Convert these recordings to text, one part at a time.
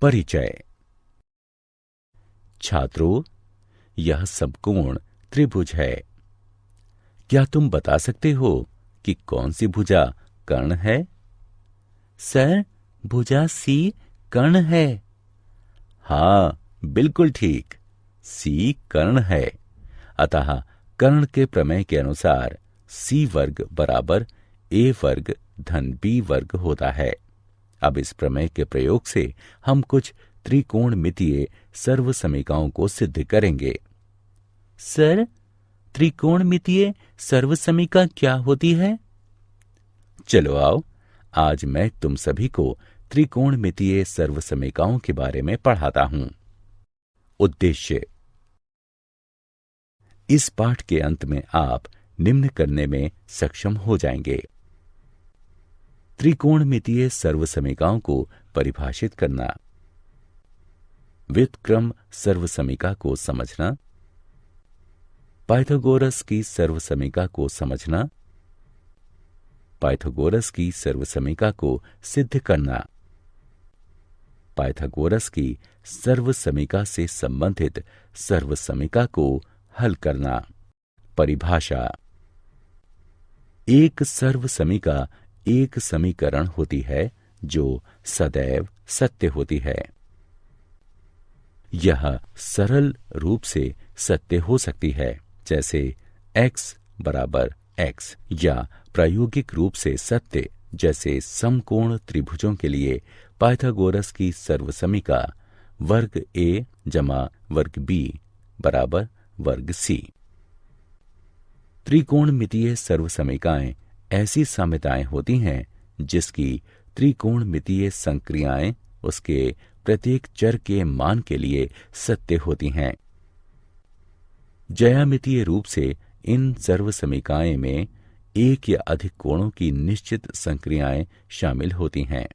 परिचय। छात्रों, यह समकोण त्रिभुज है। क्या तुम बता सकते हो कि कौन सी भुजा कर्ण है? सर, भुजा सी कर्ण है। हाँ, बिल्कुल ठीक। सी कर्ण है। अतः कर्ण के प्रमेय के अनुसार सी वर्ग बराबर ए वर्ग धन बी वर्ग होता है। अब इस प्रमेय के प्रयोग से हम कुछ त्रिकोणमितीय सर्वसमीकाओं को सिद्ध करेंगे। सर, त्रिकोणमितीय सर्वसमीका क्या होती है? चलो आओ, आज मैं तुम सभी को त्रिकोणमितीय सर्वसमीकाओं के बारे में पढ़ाता हूं। उद्देश्य। इस पाठ के अंत में आप निम्न करने में सक्षम हो जाएंगे। त्रिकोणमितीय सर्वसमीकाओं को परिभाषित करना, व्युत्क्रम सर्वसमीका को समझना, पाइथागोरस की सर्वसमीका को समझना, पाइथागोरस की सर्वसमीका को सिद्ध करना, पाइथागोरस की सर्वसमीका से संबंधित सर्वसमीका को हल करना। परिभाषा। एक सर्वसमीका एक समीकरण होती है जो सदैव सत्य होती है। यह सरल रूप से सत्य हो सकती है, जैसे x बराबर x, या प्रायोगिक रूप से सत्य, जैसे समकोण त्रिभुजों के लिए पाइथागोरस की सर्वसमीका वर्ग a जमा वर्ग b बराबर वर्ग c। त्रिकोणमितीय सर्वसमीकाएं ऐसी साम्यताएं होती हैं जिसकी त्रिकोणमितीय संक्रियाएं उसके प्रत्येक चर के मान के लिए सत्य होती हैं। ज्यामितीय रूप से इन सर्वसमीकाएं में एक या अधिक कोणों की निश्चित संक्रियाएं शामिल होती हैं।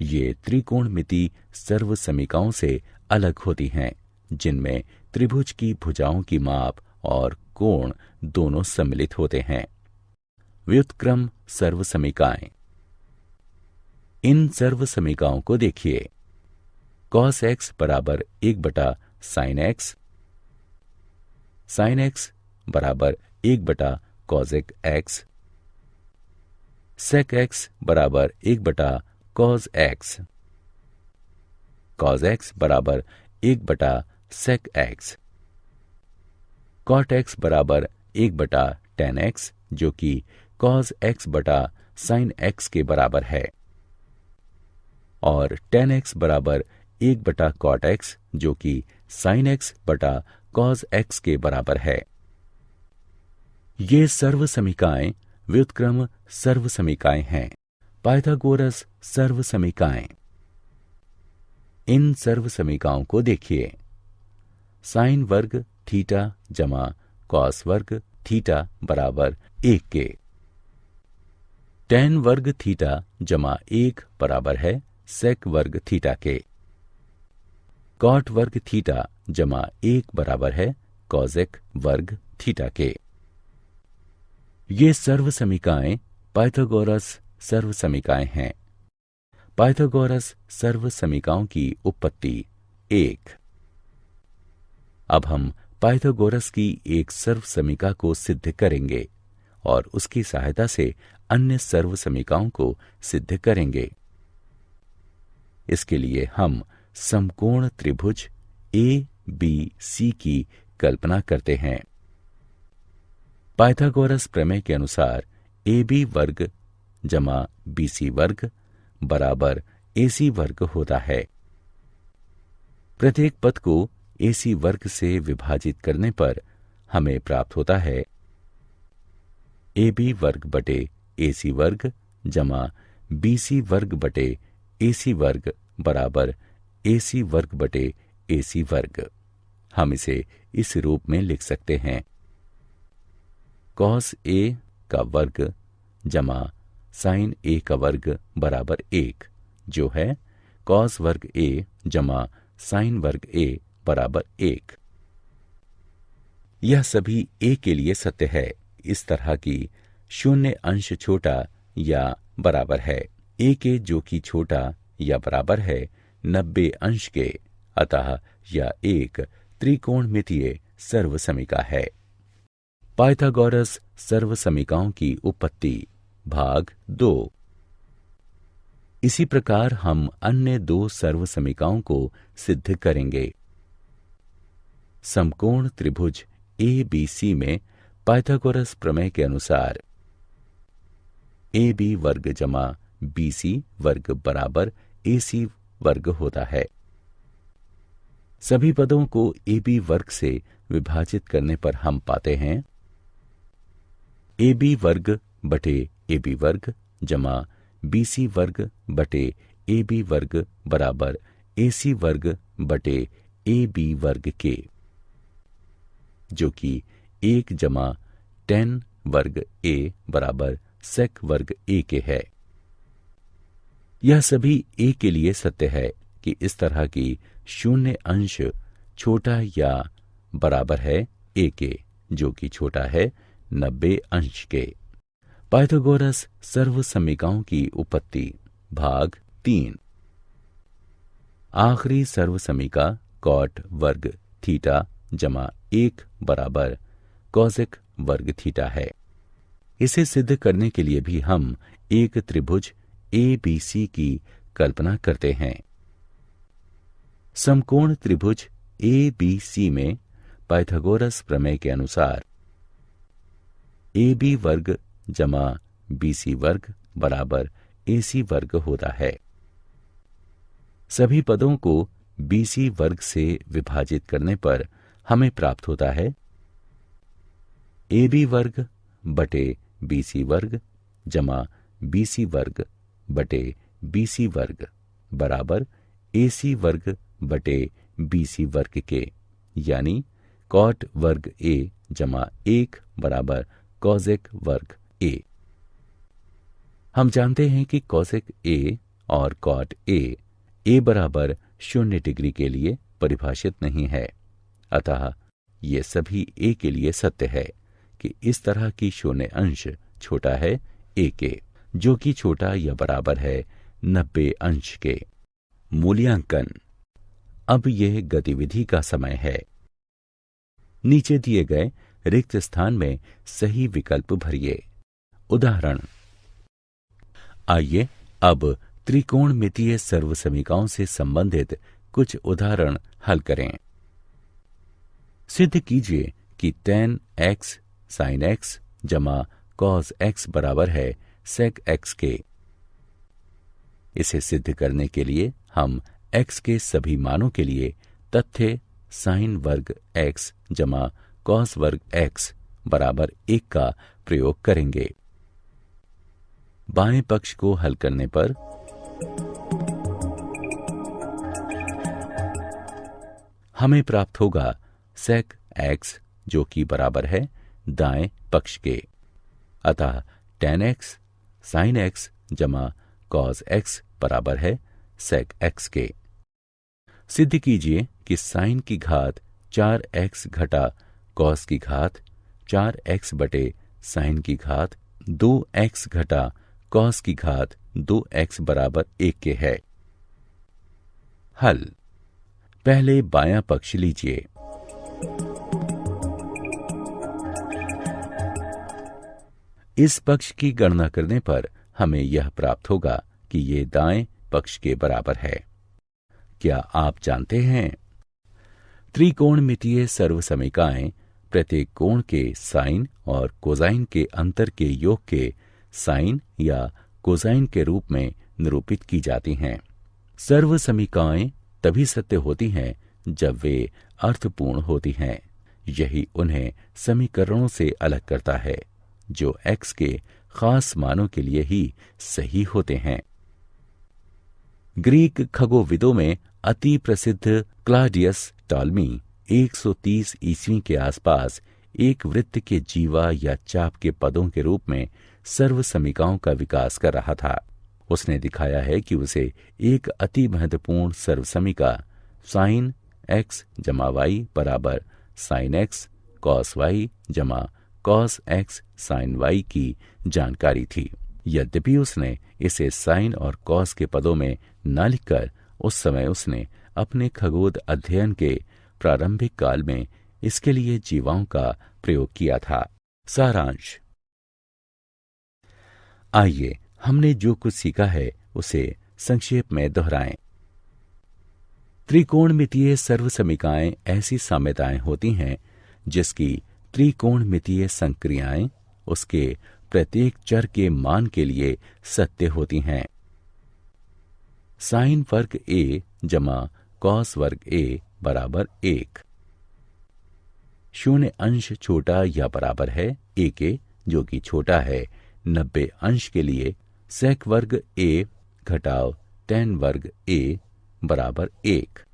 ये त्रिकोणमिति सर्वसमीकाओं से अलग होती हैं, जिनमें त्रिभुज की भुजाओं की माप और कोण दोनों सम्मिलित होते हैं। व्युत्क्रम सर्वसमीकाएं। इन सर्वसमीकाओं को देखिए। cos x बराबर 1 sin x, sin x बराबर 1 cosec x, sec x बराबर 1 cos x, cos x बराबर 1 sec x, cot x बराबर 1 tan x, जो कि cos x बटा sin x के बराबर है, और tan x बराबर 1 cot x, जो कि sin x बटा cos x के बराबर है। ये सर्वसमीकाएं व्युत्क्रम सर्वसमीकाएं हैं। पाइथागोरस सर्वसमीकाएं। इन सर्वसमीकाओं को देखिए। साइन वर्ग थीटा जमा कॉस वर्ग थीटा बराबर 1 के। टैन वर्ग थीटा जमा 1 बराबर है सेक वर्ग थीटा के। कॉट वर्ग थीटा जमा 1 बराबर है कॉजेक वर्ग थीटा के। ये सर्वसमीकाएं पाइथागोरस सर्वसमीकाएं हैं। पाइथागोरस सर्वसमीकाओं की उत्पत्ति 1। अब हम पाइथागोरस की एक सर्वसमीका को सिद्ध करेंगे और उसकी सहायता से अन्य सर्वसमीकाओं को सिद्ध करेंगे। इसके लिए हम समकोण त्रिभुज ABC की कल्पना करते हैं। पाइथागोरस प्रमेय के अनुसार AB वर्ग जमा BC वर्ग बराबर AC वर्ग होता है। प्रत्येक पद को AC वर्ग से विभाजित करने पर हमें प्राप्त होता है AB वर्ग बटे AC वर्ग जमा BC वर्ग बटे AC वर्ग बराबर AC वर्ग बटे AC वर्ग। हम इसे इस रूप में लिख सकते हैं। cos A का वर्ग जमा sin A का वर्ग बराबर 1, जो है cos वर्ग A जमा sin वर्ग A बराबर 1। यह सभी A के लिए सत्य है। इस तरह की शून्य अंश छोटा या बराबर है A के, जो कि छोटा या बराबर है 90 अंश के, अतः यह एक त्रिकोणमितीय सर्वसमीका है। पाइथागोरस सर्वसमीकाओं की उत्पत्ति भाग 2। इसी प्रकार हम अन्य 2 सर्वसमीकाओं को सिद्ध करेंगे। समकोण त्रिभुज ABC में पाइथागोरस प्रमेय के अनुसार AB वर्ग जमा BC वर्ग बराबर AC वर्ग होता है। सभी पदों को AB वर्ग से विभाजित करने पर हम पाते हैं AB वर्ग बटे AB वर्ग जमा BC वर्ग बटे AB वर्ग बराबर AC वर्ग बटे AB वर्ग के, जो कि 1 जमा tan वर्ग A बराबर sec वर्ग A के है। यह सभी A के लिए सत्य है कि इस तरह की शून्य अंश छोटा या बराबर है A के, जो कि छोटा है 90 अंश के। पाइथागोरस सर्वसमीकाओं की उत्पत्ति भाग 3। आखिरी सर्वसमीका कॉट वर्ग थीटा जमा 1 बराबर कॉसेक वर्ग थीटा है। इसे सिद्ध करने के लिए भी हम एक त्रिभुज ABC की कल्पना करते हैं। समकोण त्रिभुज ABC में पाइथागोरस प्रमेय के अनुसार AB वर्ग जमा BC वर्ग बराबर AC वर्ग होता है। सभी पदों को BC वर्ग से विभाजित करने पर हमें प्राप्त होता है AB वर्ग बटे BC वर्ग जमा BC वर्ग बटे BC वर्ग बराबर AC वर्ग बटे BC वर्ग के, यानी कॉट वर्ग A जमा 1 बराबर कॉसेक वर्ग A। हम जानते हैं कि कॉसेक A और कॉट A बराबर 0 डिग्री के लिए परिभाषित नहीं है, अतः ये सभी A के लिए सत्य है कि इस तरह की शून्य अंश छोटा है A के, जो कि छोटा या बराबर है 90 अंश के। मूल्यांकन। अब यह गतिविधि का समय है। नीचे दिए गए रिक्त स्थान में सही विकल्प भरिए। उदाहरण। आइए अब त्रिकोणमितीय सर्वसमीकाओं से संबंधित कुछ उदाहरण हल करें। सिद्ध कीजिए कि tan x sin x जमा cos x बराबर है sec x के। इसे सिद्ध करने के लिए हम x के सभी मानों के लिए तथ्य sin वर्ग x जमा cos वर्ग x बराबर 1 का प्रयोग करेंगे। बाएं पक्ष को हल करने पर हमें प्राप्त होगा sec x, जो कि बराबर है दाएं पक्ष के, अतः tan x sin x जमा cos x बराबर है sec x के। सिद्ध कीजिए कि sin की घात 4x घटा cos की घात 4x बटे sin की घात 2x घटा cos की घात 2x बराबर 1 के है। हल। पहले बायां पक्ष लीजिए। इस पक्ष की गणना करने पर हमें यह प्राप्त होगा कि ये दाएं पक्ष के बराबर है। क्या आप जानते हैं, त्रिकोणमितीय सर्वसमीकाएं प्रत्येक कोण के साइन और कोसाइन के अंतर के योग के साइन या कोसाइन के रूप में निरूपित की जाती हैं। सर्वसमीकाएं तभी सत्य होती हैं जब वे अर्थपूर्ण होती हैं। यही उन्हें समीकरणों से अलग करता है, जो x के खास मानों के लिए ही सही होते हैं। ग्रीक खगोविदों में अति प्रसिद्ध क्लाडियस टॉलमी 130 ईस्वी के आसपास एक वृत्त के जीवा या चाप के पदों के रूप में सर्वसमीकाओं का विकास कर रहा था। उसने दिखाया है कि उसे एक अति महत्वपूर्ण सर्वसमीका साइन x जमा y बराबर साइन x कॉस y जमा कॉस x साइन y की जानकारी थी। यद्यपि उसने इसे साइन और कॉस के पदों में न लिखकर उस समय उसने अपने खगोल अध्ययन के प्रारंभिक काल में इसके लिए जीवाओं का प्रयोग किया था। सारांश। आइए हमने जो कुछ सीखा है उसे संक्षेप में दोहराएं। त्रिकोणमितीय सर्वसमीकाएं ऐसी साम्यताएं होती हैं जिसकी त्रिकोणमितीय संक्रियाएं उसके प्रत्येक चर के मान के लिए सत्य होती हैं। साइन वर्ग a जमा कॉस वर्ग a बराबर 1। शून्य अंश छोटा या बराबर है a के, जो कि छोटा है 90 अंश के लिए सेक वर्ग a घटाव tan वर्ग a बराबर 1।